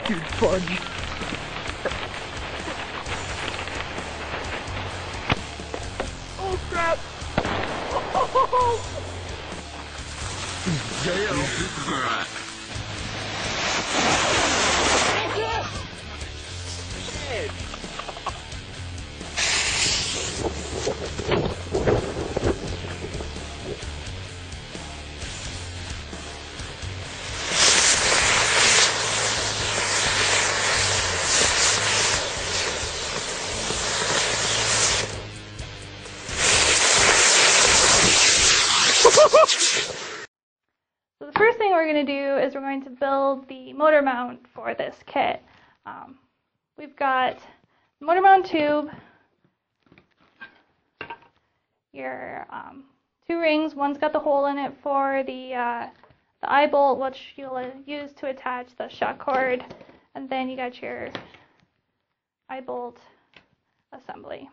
Dude, fudge. Oh crap! Oh. So the first thing we're going to do is we're going to build the motor mount for this kit. We've got the motor mount tube, your 2 rings. One's got the hole in it for the eye bolt, which you'll use to attach the shock cord, and then you got your eye bolt assembly.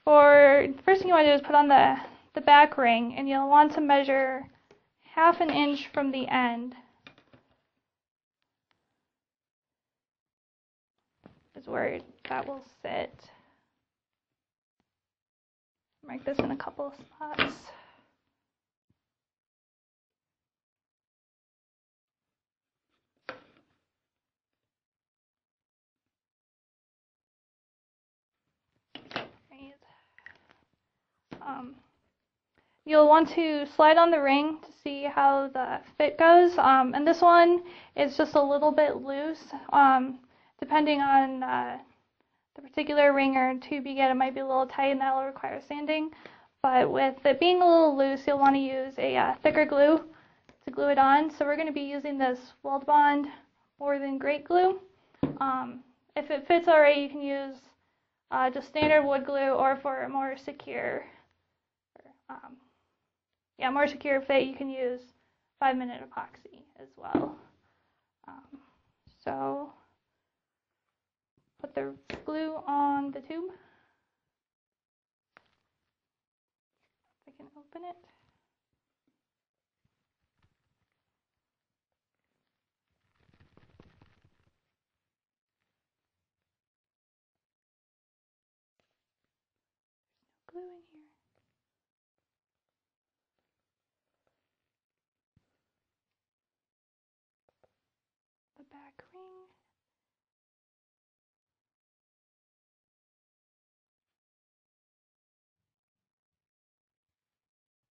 For the first thing you want to do is put on the back ring, and you'll want to measure 1/2 inch from the end is where that will sit. Mark this in a couple of spots. You'll want to slide on the ring to see how the fit goes, and this one is just a little bit loose. Depending on the particular ring or tube you get, it might be a little tight and that will require sanding. But with it being a little loose, you'll want to use a thicker glue to glue it on. So we're going to be using this Weld Bond More Than Great glue. If it fits already, you can use just standard wood glue, or for a more secure more secure fit, you can use 5-minute epoxy as well. So put the glue on the tube. If I can open it. Glue in here. The back ring.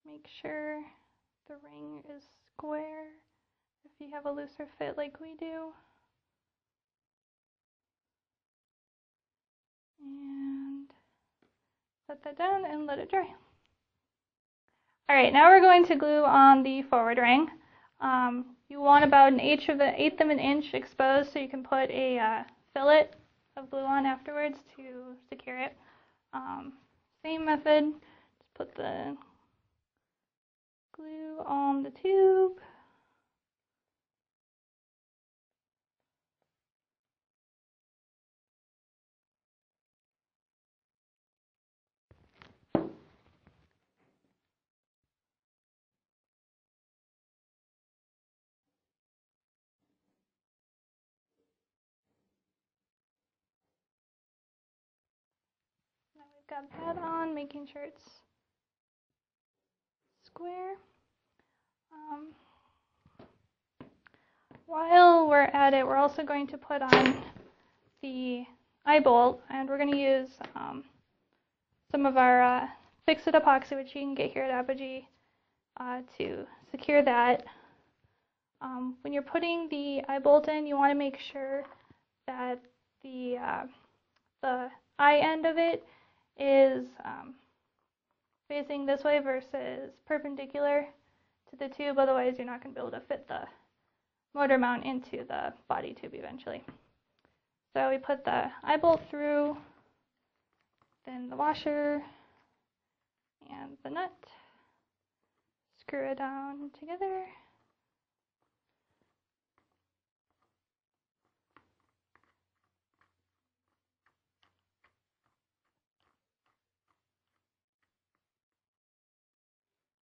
Make sure the ring is square if you have a looser fit like we do. And set that down and let it dry. Alright, now we're going to glue on the forward ring. You want about 1/8 of an inch exposed so you can put a fillet of glue on afterwards to secure it. Same method, just put the glue on the tube. Now we've got that on, making sure it's square. While we're at it, we're also going to put on the eye bolt, and we're going to use some of our fix-it epoxy, which you can get here at Apogee, to secure that. When you're putting the eye bolt in, you want to make sure that the eye end of it is facing this way versus perpendicular to the tube, otherwise you're not going to be able to fit the motor mount into the body tube eventually. So we put the eye bolt through, then the washer and the nut, screw it down together.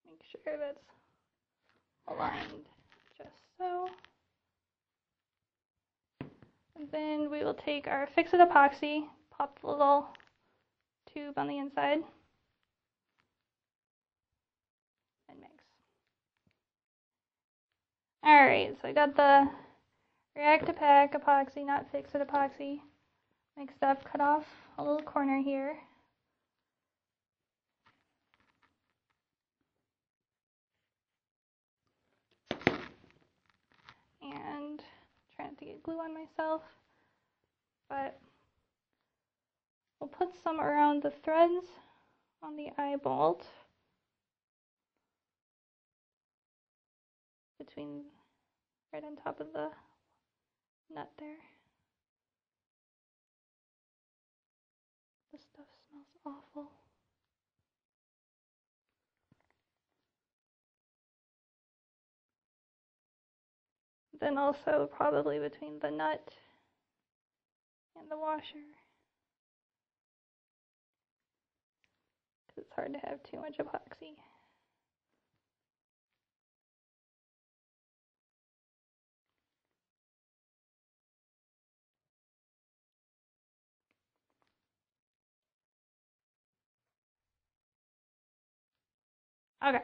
Make sure that's aligned, just so. And then we will take our fix-it epoxy, pop the little tube on the inside, and mix. Alright, so I got the React-to-Pack epoxy, not fix-it epoxy, mixed up, cut off a little corner here. And try not to get glue on myself, but we'll put some around the threads on the eye bolt between right on top of the nut there. This stuff smells awful. Then also probably between the nut and the washer, because it's hard to have too much epoxy. Okay,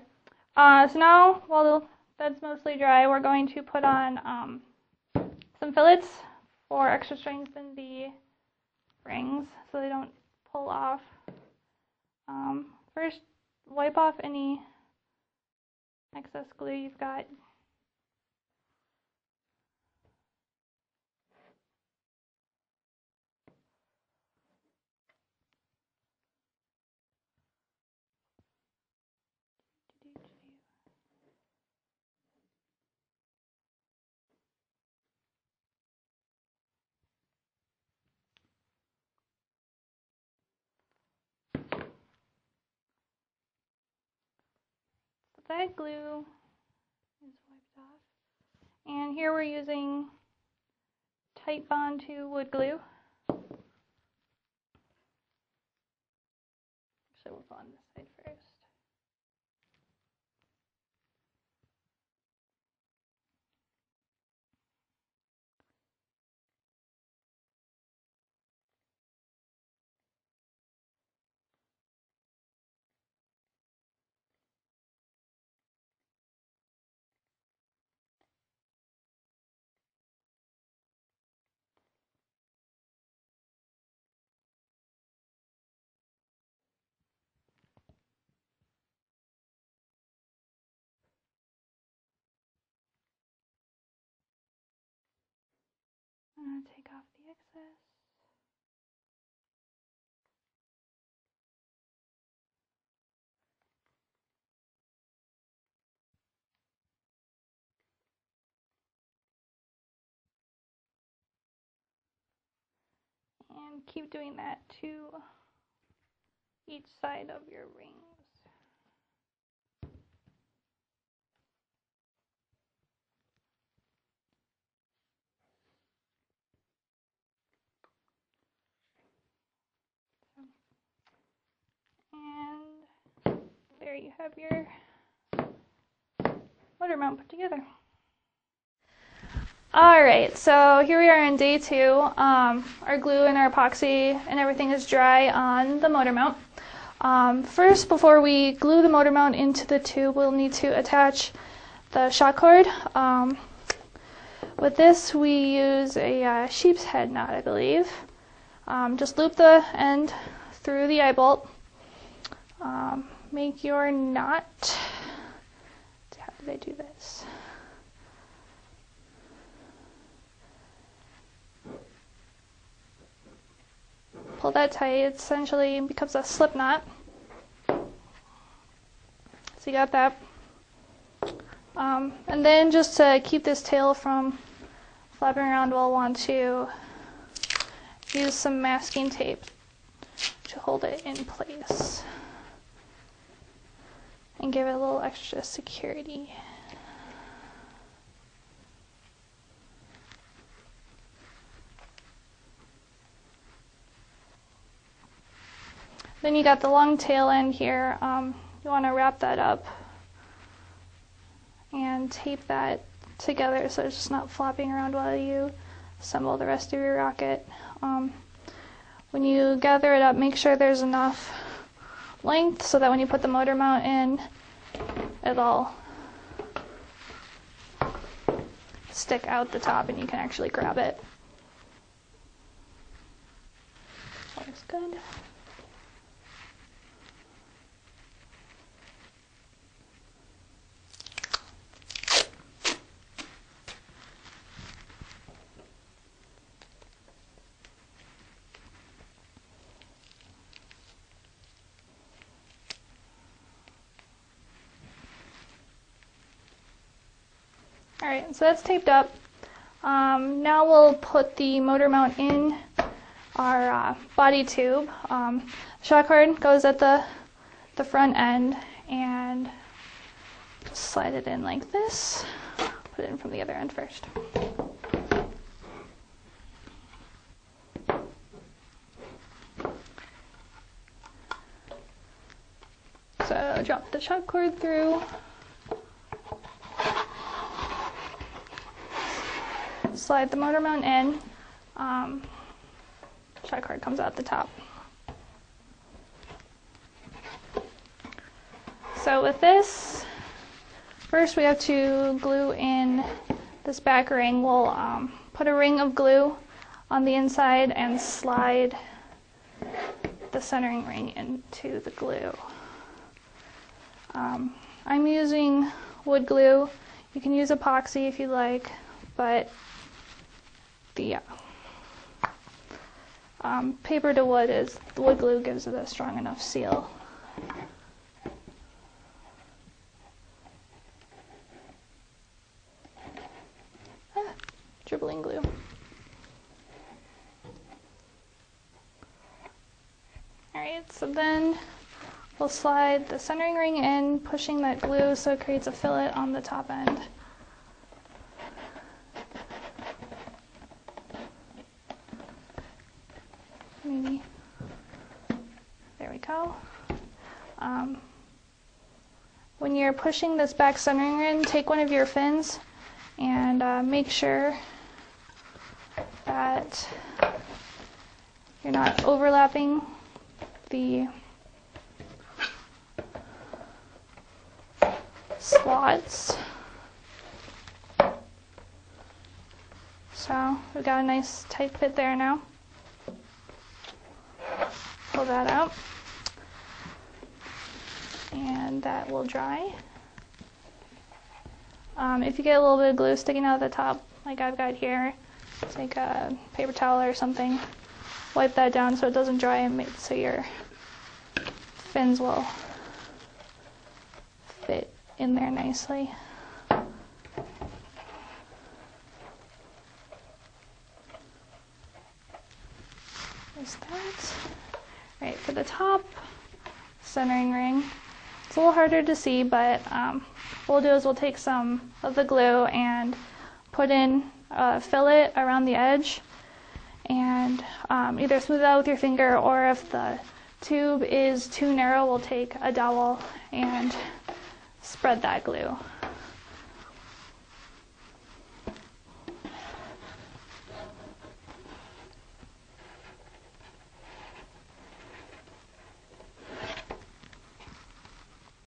so now while that's mostly dry, we're going to put on some fillets for extra strength in the rings so they don't pull off. First, wipe off any excess glue you've got. That glue is wiped off. And here we're using Tight Bond to wood glue. Actually, we'll go on this side first. I'm going to take off the excess. And keep doing that to each side of your rings. And there you have your motor mount put together. Alright, so here we are on day 2. Our glue and our epoxy and everything is dry on the motor mount. First, before we glue the motor mount into the tube, we'll need to attach the shock cord. With this, we use a sheep's head knot, I believe. Just loop the end through the eye bolt. Make your knot. How did I do this? Pull that tight. It essentially becomes a slip knot. So you got that. And then just to keep this tail from flapping around, we'll want to use some masking tape to hold it in place and give it a little extra security. Then you got the long tail end here. You want to wrap that up and and tape that together so it's just not flopping around while you assemble the rest of your rocket. When you gather it up, make sure there's enough length so that when you put the motor mount in, it'll stick out the top and you can actually grab it. Looks good. Alright, so that's taped up. Now we'll put the motor mount in our body tube. Shock cord goes at the front end, and slide it in like this. Put it in from the other end first. So drop the shock cord through. Slide the motor mount in. Shock cord comes out the top. So with this, first we have to glue in this back ring. We'll put a ring of glue on the inside and slide the centering ring into the glue. I'm using wood glue. You can use epoxy if you like, but the paper to wood the wood glue gives it a strong enough seal. Dribbling glue. Alright, so then we'll slide the centering ring in, pushing that glue so it creates a fillet on the top end. Maybe. There we go. When you're pushing this back centering ring, take one of your fins and make sure that you're not overlapping the slots. So we've got a nice tight fit there now. Pull that out, and that will dry. If you get a little bit of glue sticking out the top, like I've got here, take a paper towel or something, wipe that down so it doesn't dry, and so your fins will fit in there nicely. There's that. Right, for the top centering ring, it's a little harder to see, but what we'll do is we'll take some of the glue and put in a fillet around the edge, and either smooth it out with your finger, or if the tube is too narrow, we'll take a dowel and spread that glue.